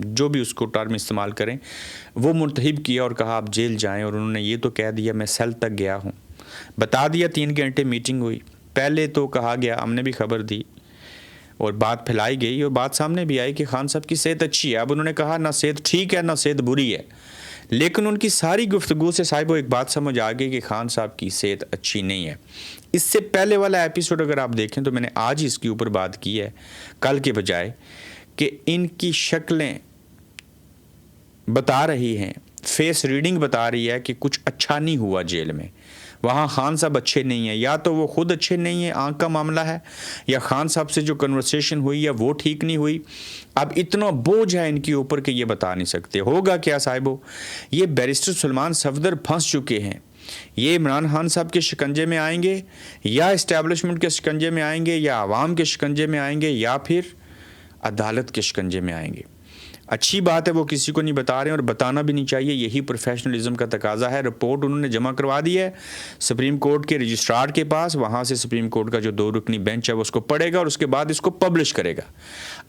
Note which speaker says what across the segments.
Speaker 1: جو بھی اس کو ٹرم استعمال کریں، وہ منتخب کیا اور کہا آپ جیل جائیں، اور انہوں نے یہ تو کہہ دیا میں سیل تک گیا ہوں، بتا دیا 3 گھنٹے میٹنگ ہوئی۔ پہلے تو کہا گیا، ہم نے بھی خبر دی اور بات پھیلائی گئی اور بات سامنے بھی آئی کہ خان صاحب کی صحت اچھی ہے۔ اب انہوں نے کہا نہ صحت ٹھیک ہے نہ صحت بری ہے، لیکن ان کی ساری گفتگو سے صاحب ایک بات سمجھ آ گئی کہ خان صاحب کی صحت اچھی نہیں ہے۔ اس سے پہلے والا ایپیسوڈ اگر آپ دیکھیں تو میں نے آج ہی اس کے اوپر بات کی ہے کل کے بجائے، کہ ان کی شکلیں بتا رہی ہیں، فیس ریڈنگ بتا رہی ہے کہ کچھ اچھا نہیں ہوا جیل میں، وہاں خان صاحب اچھے نہیں ہیں، یا تو وہ خود اچھے نہیں ہیں، آنکھ کا معاملہ ہے، یا خان صاحب سے جو کنورسیشن ہوئی ہے وہ ٹھیک نہیں ہوئی۔ اب اتنا بوجھ ہے ان کے اوپر کہ یہ بتا نہیں سکتے۔ ہوگا کیا صاحبو، یہ بیرسٹر سلمان صفدر پھنس چکے ہیں، یہ عمران خان صاحب کے شکنجے میں آئیں گے، یا اسٹیبلشمنٹ کے شکنجے میں آئیں گے، یا عوام کے شکنجے میں آئیں گے، یا پھر عدالت کے شکنجے میں آئیں گے۔ اچھی بات ہے وہ کسی کو نہیں بتا رہے ہیں، اور بتانا بھی نہیں چاہیے، یہی پروفیشنلزم کا تقاضا ہے۔ رپورٹ انہوں نے جمع کروا دی ہے سپریم کورٹ کے رجسٹرار کے پاس، وہاں سے سپریم کورٹ کا جو 2 رکنی بینچ ہے وہ اس کو پڑھے گا اور اس کے بعد اس کو پبلش کرے گا۔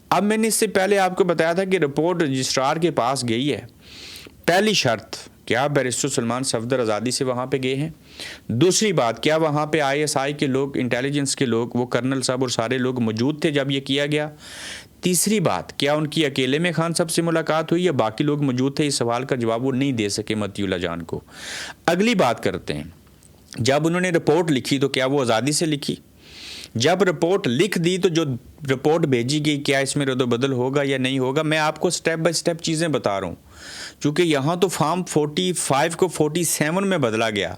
Speaker 1: اب میں نے اس سے پہلے آپ کو بتایا تھا کہ رپورٹ رجسٹرار کے پاس گئی ہے، پہلی شرط کیا بیرسٹر سلمان صفدر آزادی سے وہاں پہ گئے ہیں، دوسری بات کیا وہاں پہ ISI کے لوگ، انٹیلیجنس کے لوگ، وہ کرنل صاحب اور سارے لوگ موجود تھے جب یہ کیا گیا، تیسری بات کیا ان کی اکیلے میں خان صاحب سے ملاقات ہوئی یا باقی لوگ موجود تھے، اس سوال کا جواب وہ نہیں دے سکے مطیع اللہ جان کو۔ اگلی بات کرتے ہیں، جب انہوں نے رپورٹ لکھی تو کیا وہ آزادی سے لکھی؟ جب رپورٹ لکھ دی تو جو رپورٹ بھیجی گئی کیا اس میں رد و بدل ہوگا یا نہیں ہوگا؟ میں آپ کو سٹیپ بائی سٹیپ چیزیں بتا رہا ہوں، چونکہ یہاں تو فارم 45 کو 47 میں بدلا گیا،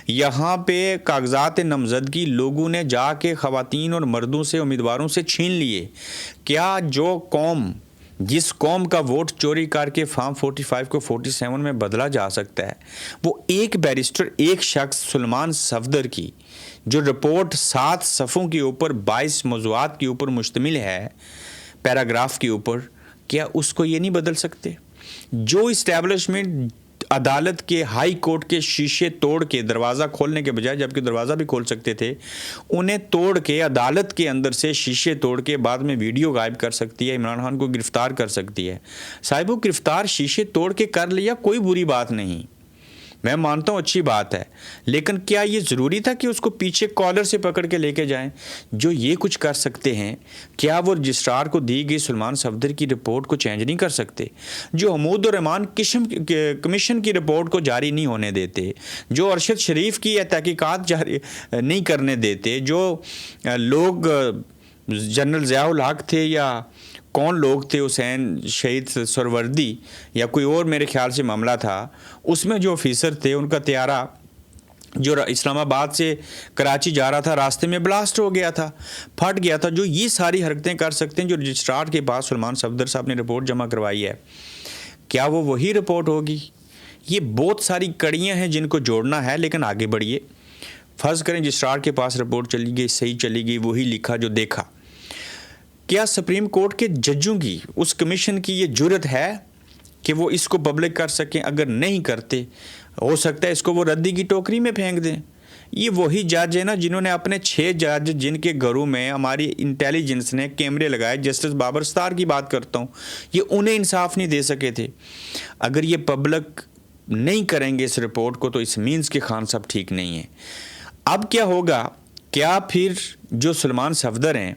Speaker 1: یہاں پہ کاغذات نامزدگی لوگوں نے جا کے خواتین اور مردوں سے، امیدواروں سے چھین لیے۔ کیا جو قوم، جس قوم کا ووٹ چوری کر کے فارم 45 کو 47 میں بدلا جا سکتا ہے، وہ ایک بیرسٹر، ایک شخص سلمان صفدر کی جو رپورٹ 7 صفحوں کے اوپر 22 موضوعات کے اوپر مشتمل ہے، پیراگراف کے اوپر، کیا اس کو یہ نہیں بدل سکتے؟ جو اسٹیبلشمنٹ عدالت کے، ہائی کورٹ کے شیشے توڑ کے دروازہ کھولنے کے بجائے، جبکہ دروازہ بھی کھول سکتے تھے، انہیں توڑ کے عدالت کے اندر سے شیشے توڑ کے بعد میں ویڈیو غائب کر سکتی ہے، عمران خان کو گرفتار کر سکتی ہے۔ صاحبو گرفتار شیشے توڑ کے کر لیا، کوئی بری بات نہیں، میں مانتا ہوں اچھی بات ہے، لیکن کیا یہ ضروری تھا کہ اس کو پیچھے کالر سے پکڑ کے لے کے جائیں؟ جو یہ کچھ کر سکتے ہیں، کیا وہ رجسٹرار کو دی گئی سلمان صفدر کی رپورٹ کو چینج نہیں کر سکتے؟ جو حمود الرحمان کمیشن کی رپورٹ کو جاری نہیں ہونے دیتے، جو ارشد شریف کی تحقیقات جاری نہیں کرنے دیتے، جو لوگ جنرل ضیاء الحق تھے یا کون لوگ تھے، حسین شہید سروردی یا کوئی اور میرے خیال سے معاملہ تھا، اس میں جو آفیسر تھے ان کا طیارہ جو اسلام آباد سے کراچی جا رہا تھا راستے میں بلاسٹ ہو گیا تھا، پھٹ گیا تھا، جو یہ ساری حرکتیں کر سکتے ہیں، جو رجسٹرار کے پاس سلمان صفدر صاحب نے رپورٹ جمع کروائی ہے، کیا وہ وہی رپورٹ ہوگی؟ یہ بہت ساری کڑیاں ہیں جن کو جوڑنا ہے، لیکن آگے بڑھیے۔ فرض کریں رجسٹرار کے پاس رپورٹ چلی گئی، صحیح چلی گئی، وہی لکھا جو دیکھا، کیا سپریم کورٹ کے ججوں کی، اس کمیشن کی یہ جرت ہے کہ وہ اس کو پبلک کر سکیں؟ اگر نہیں کرتے، ہو سکتا ہے اس کو وہ ردی کی ٹوکری میں پھینک دیں۔ یہ وہی جج ہیں نا جنہوں نے اپنے 6 جج جن کے گھروں میں ہماری انٹیلیجنس نے کیمرے لگائے، جسٹس بابر ستار کی بات کرتا ہوں، یہ انہیں انصاف نہیں دے سکے تھے۔ اگر یہ پبلک نہیں کریں گے اس رپورٹ کو تو اس مینز کے خان صاحب ٹھیک نہیں ہیں۔ اب کیا ہوگا؟ کیا پھر جو سلمان صفدر ہیں،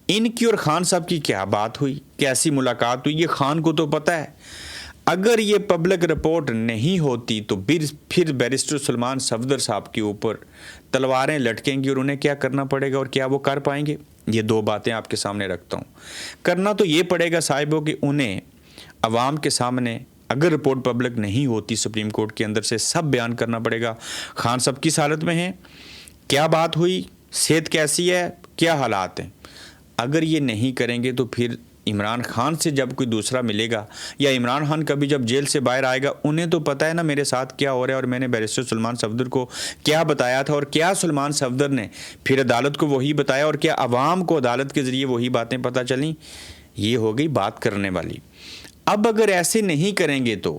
Speaker 1: ان کی اور خان صاحب کی کیا بات ہوئی، کیسی ملاقات ہوئی، یہ خان کو تو پتہ ہے۔ اگر یہ پبلک رپورٹ نہیں ہوتی تو پھر بیرسٹر سلمان صفدر صاحب کے اوپر تلواریں لٹکیں گی، اور انہیں کیا کرنا پڑے گا اور کیا وہ کر پائیں گے؟ یہ 2 باتیں آپ کے سامنے رکھتا ہوں۔ کرنا تو یہ پڑے گا صاحبوں کہ انہیں عوام کے سامنے اگر رپورٹ پبلک نہیں ہوتی سپریم کورٹ کے اندر سے، سب بیان کرنا پڑے گا، خان صاحب کس حالت میں ہیں، کیا بات ہوئی، صحت کیسی ہے، کیا حالات ہیں۔ اگر یہ نہیں کریں گے تو پھر عمران خان سے جب کوئی دوسرا ملے گا، یا عمران خان کبھی جب جیل سے باہر آئے گا، انہیں تو پتہ ہے نا میرے ساتھ کیا ہو رہا ہے، اور میں نے بیرسٹر سلمان صفدر کو کیا بتایا تھا، اور کیا سلمان صفدر نے پھر عدالت کو وہی بتایا، اور کیا عوام کو عدالت کے ذریعے وہی باتیں پتہ چلیں۔ یہ ہو گئی بات کرنے والی۔ اب اگر ایسے نہیں کریں گے تو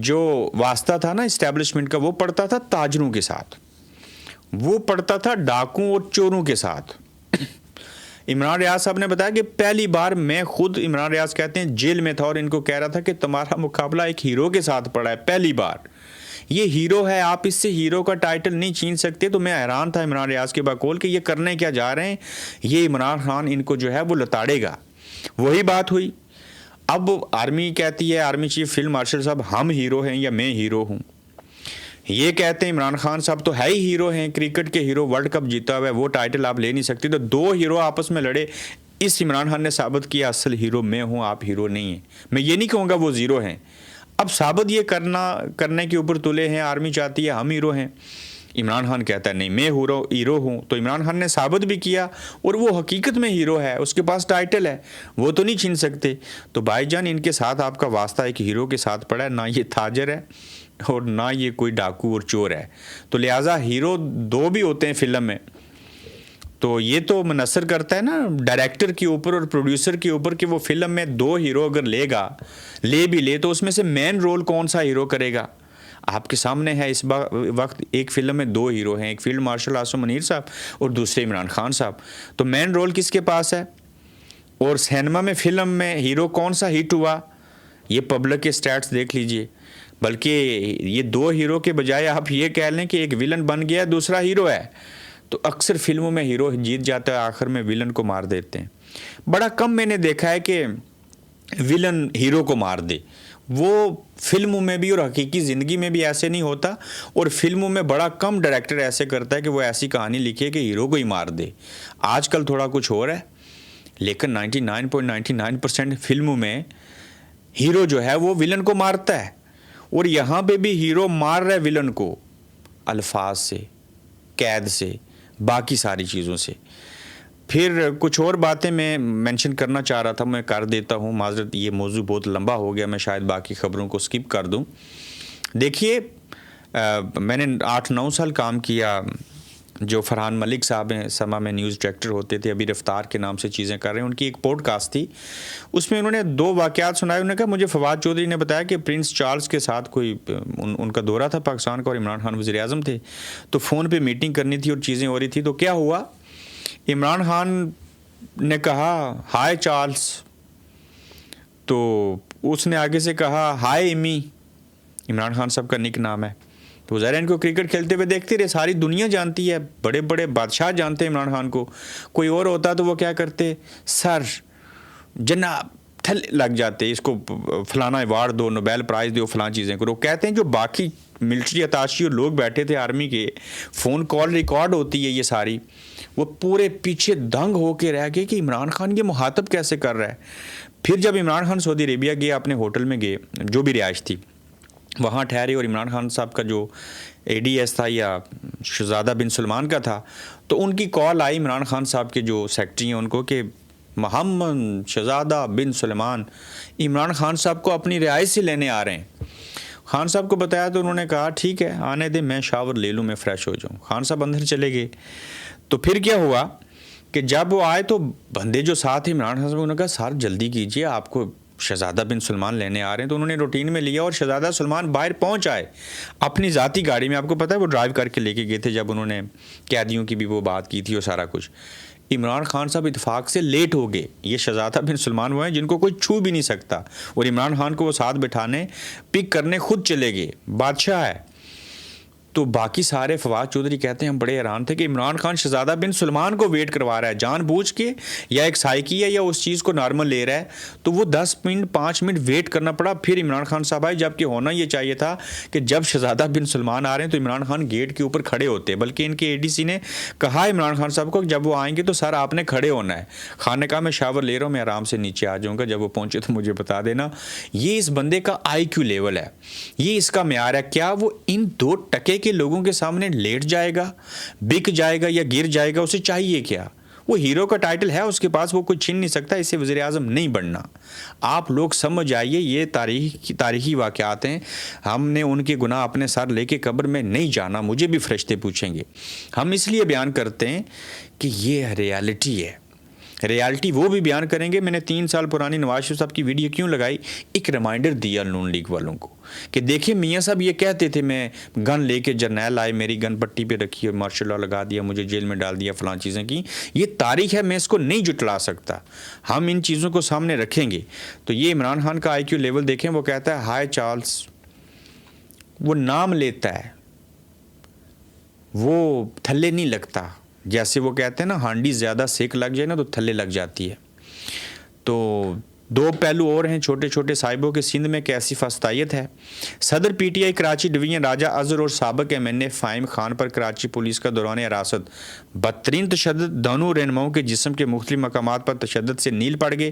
Speaker 1: جو واسطہ تھا نا اسٹیبلشمنٹ کا، وہ پڑتا تھا تاجروں کے ساتھ، وہ پڑتا تھا ڈاکوں اور چوروں کے ساتھ۔ عمران ریاض صاحب نے بتایا کہ پہلی بار میں خود، عمران ریاض کہتے ہیں، جیل میں تھا اور ان کو کہہ رہا تھا کہ تمہارا مقابلہ ایک ہیرو کے ساتھ پڑا ہے، پہلی بار یہ ہیرو ہے، آپ اس سے ہیرو کا ٹائٹل نہیں چھین سکتے۔ تو میں حیران تھا عمران ریاض کے بقول کہ یہ کرنے کیا جا رہے ہیں، یہ عمران خان ان کو جو ہے وہ لتاڑے گا۔ وہی بات ہوئی۔ اب آرمی کہتی ہے، آرمی چیف فیلڈ مارشل صاحب، ہم ہیرو ہیں یا میں ہیرو ہوں؟ یہ کہتے ہیں عمران خان صاحب تو ہے ہی ہیرو ہیں، کرکٹ کے ہیرو، ورلڈ کپ جیتا ہوا ہے، وہ ٹائٹل آپ لے نہیں سکتے۔ تو دو ہیرو آپس میں لڑے، اس عمران خان نے ثابت کیا اصل ہیرو میں ہوں، آپ ہیرو نہیں ہیں۔ میں یہ نہیں کہوں گا وہ زیرو ہیں، اب ثابت یہ کرنے کے اوپر تلے ہیں۔ آرمی چاہتی ہے ہم ہیرو ہیں، عمران خان کہتا ہے نہیں میں ہیرو ہوں۔ تو عمران خان نے ثابت بھی کیا، اور وہ حقیقت میں ہیرو ہے، اس کے پاس ٹائٹل ہے، وہ تو نہیں چھین سکتے۔ تو بھائی جان، ان کے ساتھ آپ کا واسطہ ایک ہیرو کے ساتھ پڑا ہے، نہ یہ تاجر ہے اور نہ یہ کوئی ڈاکو اور چور ہے۔ تو لہٰذا ہیرو دو بھی ہوتے ہیں فلم میں، تو یہ تو منحصر کرتا ہے نا ڈائریکٹر کے اوپر اور پروڈیوسر کے اوپر کہ وہ فلم میں دو ہیرو اگر لے بھی لے تو اس میں سے مین رول کون سا ہیرو کرے گا۔ آپ کے سامنے ہے اس وقت ایک فلم میں دو ہیرو ہیں، ایک فیلڈ مارشل عاصم منیر صاحب اور دوسرے عمران خان صاحب۔ تو مین رول کس کے پاس ہے؟ اور سینما میں فلم میں ہیرو کون سا ہٹ ہوا، یہ پبلک کے سٹیٹس دیکھ لیجئے۔ بلکہ یہ دو ہیرو کے بجائے آپ یہ کہہ لیں کہ ایک ویلن بن گیا، دوسرا ہیرو ہے۔ تو اکثر فلموں میں ہیرو جیت جاتا ہے، آخر میں ویلن کو مار دیتے ہیں۔ بڑا کم میں نے دیکھا ہے کہ ویلن ہیرو کو مار دے، وہ فلموں میں بھی اور حقیقی زندگی میں بھی ایسے نہیں ہوتا، اور فلموں میں بڑا کم ڈائریکٹر ایسے کرتا ہے کہ وہ ایسی کہانی لکھے کہ ہیرو کو ہی مار دے۔ آج کل تھوڑا کچھ ہو رہا ہے، لیکن 99.99% فلموں میں ہیرو جو ہے وہ ویلن کو مارتا ہے، اور یہاں پہ بھی ہیرو مار رہا ہے ویلن کو الفاظ سے، قید سے، باقی ساری چیزوں سے۔ پھر کچھ اور باتیں میں مینشن کرنا چاہ رہا تھا، میں کر دیتا ہوں، معذرت، یہ موضوع بہت لمبا ہو گیا، میں شاید باقی خبروں کو سکپ کر دوں۔ دیکھیے، میں نے 8-9 سال کام کیا، جو فرحان ملک صاحب ہیں، سما میں نیوز ڈائریکٹر ہوتے تھے، ابھی رفتار کے نام سے چیزیں کر رہے ہیں، ان کی ایک پوڈ کاسٹ تھی، اس میں انہوں نے 2 واقعات سنائے۔ انہوں نے کہا مجھے فواد چودھری نے بتایا کہ پرنس چارلز کے ساتھ کوئی ان کا دورہ تھا پاکستان کا، اور عمران خان وزیر اعظم تھے، تو فون پہ میٹنگ کرنی تھی اور چیزیں ہو رہی تھی۔ تو کیا ہوا، عمران خان نے کہا ہائے چارلز، تو اس نے آگے سے کہا ہائے امی، عمران خان صاحب کا نک نام ہے۔ تو ظاہر ان کو کرکٹ کھیلتے ہوئے دیکھتے رہے، ساری دنیا جانتی ہے، بڑے بڑے بادشاہ جانتے ہیں عمران خان کو۔ کوئی اور ہوتا تو وہ کیا کرتے، سر جناب تھل لگ جاتے، اس کو فلانا ایوارڈ دو، نوبیل پرائز دو، فلاں چیزیں کرو۔ کہتے ہیں جو باقی ملٹری اتاشی اور لوگ بیٹھے تھے آرمی کے، فون کال ریکارڈ ہوتی ہے یہ ساری، وہ پورے پیچھے دنگ ہو کے رہ گئے کہ عمران خان یہ مخاطب کیسے کر رہا ہے۔ پھر جب عمران خان سعودی عربیہ گئے، اپنے ہوٹل میں گئے، جو بھی رہائش تھی وہاں ٹھہرے، اور عمران خان صاحب کا جو اے ڈی ایس تھا یا شہزادہ بن سلمان کا تھا، تو ان کی کال آئی عمران خان صاحب کے جو سیکرٹری ہیں ان کو کہ محمد شہزادہ بن سلمان عمران خان صاحب کو اپنی رہائش سے لینے آ رہے ہیں۔ خان صاحب کو بتایا تو انہوں نے کہا ٹھیک ہے آنے دیں، میں شاور لے لوں، میں فریش ہو جاؤں۔ خان صاحب اندر چلے گئے۔ تو پھر کیا ہوا کہ جب وہ آئے تو بندے جو ساتھ ہی عمران خان صاحب، انہوں نے کہا سر جلدی کیجئے، آپ کو شہزادہ بن سلمان لینے آ رہے ہیں۔ تو انہوں نے روٹین میں لیا، اور شہزادہ سلمان باہر پہنچ آئے اپنی ذاتی گاڑی میں، آپ کو پتہ ہے وہ ڈرائیو کر کے لے کے گئے تھے، جب انہوں نے قیدیوں کی بھی وہ بات کی تھی اور سارا کچھ۔ عمران خان صاحب اتفاق سے لیٹ ہو گئے، یہ شہزادہ بن سلمان وہ ہیں جن کو کوئی چھو بھی نہیں سکتا، اور عمران خان کو وہ ساتھ بٹھانے پک کرنے خود چلے گئے، بادشاہ ہے۔ تو باقی سارے، فواد چودھری کہتے ہیں ہم بڑے حیران تھے کہ عمران خان شہزادہ بن سلمان کو ویٹ کروا رہا ہے جان بوجھ کے، یا ایک سائیکی ہے یا اس چیز کو نارمل لے رہا ہے۔ تو وہ 10 منٹ 5 منٹ ویٹ کرنا پڑا، پھر عمران خان صاحب آئے، جبکہ ہونا یہ چاہیے تھا کہ جب شہزادہ بن سلمان آ رہے ہیں تو عمران خان گیٹ کے اوپر کھڑے ہوتے، بلکہ ان کے اے ڈی سی نے کہا عمران خان صاحب کو جب وہ آئیں گے تو سر آپ نے کھڑے ہونا ہے۔ خان نے کہا میں شاور لے رہا ہوں، میں آرام سے نیچے آ جاؤں گا، جب وہ پہنچے تو مجھے بتا دینا۔ یہ اس بندے کا آئی کیو لیول ہے، یہ اس کا معیار ہے۔ کیا وہ ان 2 ٹکے کے لوگوں کے سامنے لیٹ جائے گا، بک جائے گا یا گر جائے گا؟ اسے چاہیے کیا؟ وہ ہیرو کا ٹائٹل ہے اس کے پاس، وہ کوئی چھین نہیں سکتا، اسے وزیر اعظم نہیں بننا۔ آپ لوگ سمجھ آئیے، یہ تاریخی واقعات ہیں، ہم نے ان کے گناہ اپنے سر لے کے قبر میں نہیں جانا، مجھے بھی فرشتے پوچھیں گے۔ ہم اس لیے بیان کرتے ہیں کہ یہ ریالٹی ہے، ریالٹی وہ بھی بیان کریں گے. میں نے 3 سال پرانی نواز شریف صاحب کی ویڈیو کیوں لگائی؟ ایک ریمائنڈر دیا نون لیگ والوں کو کہ دیکھیں میاں صاحب یہ کہتے تھے میں گن لے کے جرنیل آئے, میری گن پٹی پہ رکھی اور مارشل لا لگا دیا, مجھے جیل میں ڈال دیا, فلاں چیزیں کی. یہ تاریخ ہے, میں اس کو نہیں جٹلا سکتا. ہم ان چیزوں کو سامنے رکھیں گے. تو یہ عمران خان کا آئی کیو لیول دیکھیں, وہ کہتا ہے ہائے چارلز, وہ نام لیتا ہے, وہ تھلے نہیں لگتا. جیسے وہ کہتے ہیں نا ہانڈی زیادہ سیک لگ جائے نا تو تھلے لگ جاتی ہے. تو 2 پہلو اور ہیں چھوٹے چھوٹے صاحبوں کے. سندھ میں کیسی فسطائیت ہے. صدر P T I Karachi division Raja Azhar اور سابق M N A Fahim Khan پر کراچی پولیس کا دوران حراست بدترین تشدد. دونوں رہنماؤں کے جسم کے مختلف مقامات پر تشدد سے نیل پڑ گئے.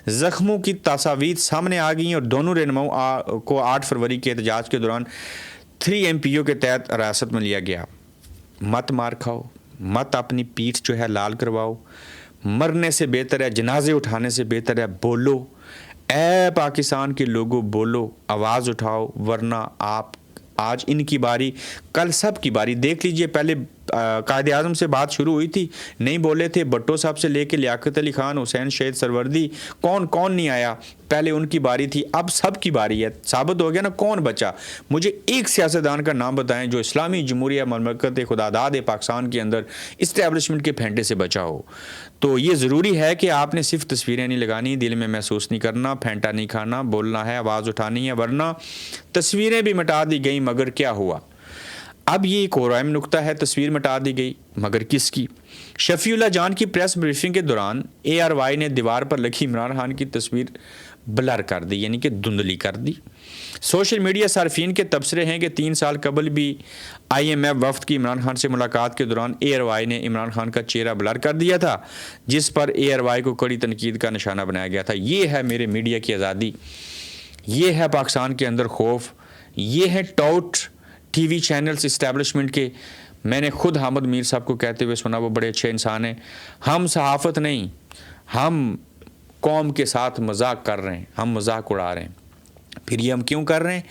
Speaker 1: زخموں کی تصاویر سامنے آ گئیں اور دونوں رہنماؤں کو 8 فروری کے احتجاج کے دوران 3 MPO کے تحت حراست میں لیا گیا. مت مار کھاؤ, مت اپنی پیٹھ جو ہے لال کرواؤ. مرنے سے بہتر ہے, جنازے اٹھانے سے بہتر ہے بولو. اے پاکستان کے لوگوں بولو, آواز اٹھاؤ, ورنہ آپ آج ان کی باری, کل سب کی باری. دیکھ لیجئے پہلے قائد اعظم سے بات شروع ہوئی تھی, نہیں بولے تھے. بھٹو صاحب سے لے کے لیاقت علی خان, حسین شہید سروردی, کون نہیں آیا. پہلے ان کی باری تھی, اب سب کی باری ہے. ثابت ہو گیا نا کون بچا. مجھے ایک سیاستدان کا نام بتائیں جو اسلامی جمہوریہ مملکت خداداد پاکستان کے اندر اسٹیبلشمنٹ کے پھینٹے سے بچا ہو. تو یہ ضروری ہے کہ آپ نے صرف تصویریں نہیں لگانی, دل میں محسوس نہیں کرنا, پھینٹا نہیں کھانا, بولنا ہے, آواز اٹھانی ہے. ورنہ تصویریں بھی مٹا دی گئیں مگر کیا ہوا. اب یہ ایک اور اہم نقطہ ہے, تصویر مٹا دی گئی مگر کس کی. شفیع اللہ جان کی پریس بریفنگ کے دوران ARY نے دیوار پر لگی عمران خان کی تصویر بلر کر دی, یعنی کہ دھندلی کر دی. سوشل میڈیا صارفین کے تبصرے ہیں کہ 3 سال قبل بھی IMF وفد کی عمران خان سے ملاقات کے دوران ARY نے عمران خان کا چہرہ بلر کر دیا تھا, جس پر ARY کو کڑی تنقید کا نشانہ بنایا گیا تھا. یہ ہے میرے میڈیا کی آزادی, یہ ہے پاکستان کے اندر خوف, یہ ہے tout T V channels establishment کے. میں نے خود حامد میر صاحب کو کہتے ہوئے سنا, وہ بڑے اچھے انسان ہیں. ہم صحافت نہیں, ہم قوم کے ساتھ مذاق کر رہے ہیں, ہم مذاق اڑا رہے ہیں. پھر یہ ہم کیوں کر رہے ہیں؟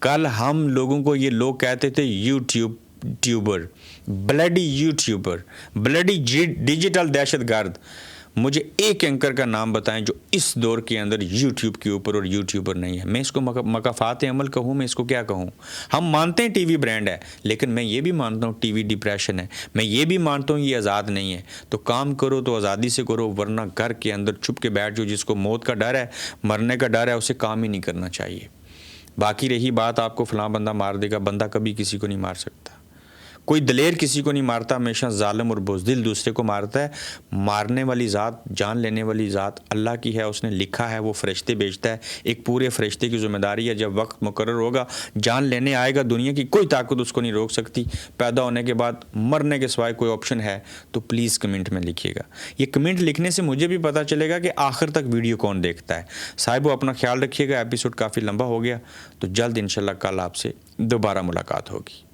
Speaker 1: کل ہم لوگوں کو یہ لوگ کہتے تھے YouTuber, bloody YouTuber, bloody digital دہشت گرد. مجھے ایک اینکر کا نام بتائیں جو اس دور کے اندر یوٹیوب کے اوپر اور یوٹیوبر نہیں ہے. میں اس کو مکافات عمل کہوں, میں اس کو کیا کہوں. ہم مانتے ہیں ٹی وی برانڈ ہے, لیکن میں یہ بھی مانتا ہوں ٹی وی ڈپریشن ہے. میں یہ بھی مانتا ہوں یہ آزاد نہیں ہے. تو کام کرو تو آزادی سے کرو, ورنہ گھر کے اندر چھپ کے بیٹھ جو. جس کو موت کا ڈر ہے, مرنے کا ڈر ہے, اسے کام ہی نہیں کرنا چاہیے. باقی رہی بات آپ کو فلاں بندہ مار دے گا, بندہ کبھی کسی کو نہیں مار سکتا. کوئی دلیر کسی کو نہیں مارتا, ہمیشہ ظالم اور بزدل دوسرے کو مارتا ہے. مارنے والی ذات, جان لینے والی ذات اللہ کی ہے, اس نے لکھا ہے, وہ فرشتے بھیجتا ہے. ایک پورے فرشتے کی ذمہ داری ہے, جب وقت مقرر ہوگا جان لینے آئے گا, دنیا کی کوئی طاقت اس کو نہیں روک سکتی. پیدا ہونے کے بعد مرنے کے سوائے کوئی آپشن ہے تو پلیز کمنٹ میں لکھیے گا. یہ کمنٹ لکھنے سے مجھے بھی پتہ چلے گا کہ آخر تک ویڈیو کون دیکھتا ہے. صاحبو اپنا خیال رکھیے گا. ایپیسوڈ کافی لمبا ہو گیا, تو جلد انشاءاللہ کل آپ سے دوبارہ ملاقات ہوگی.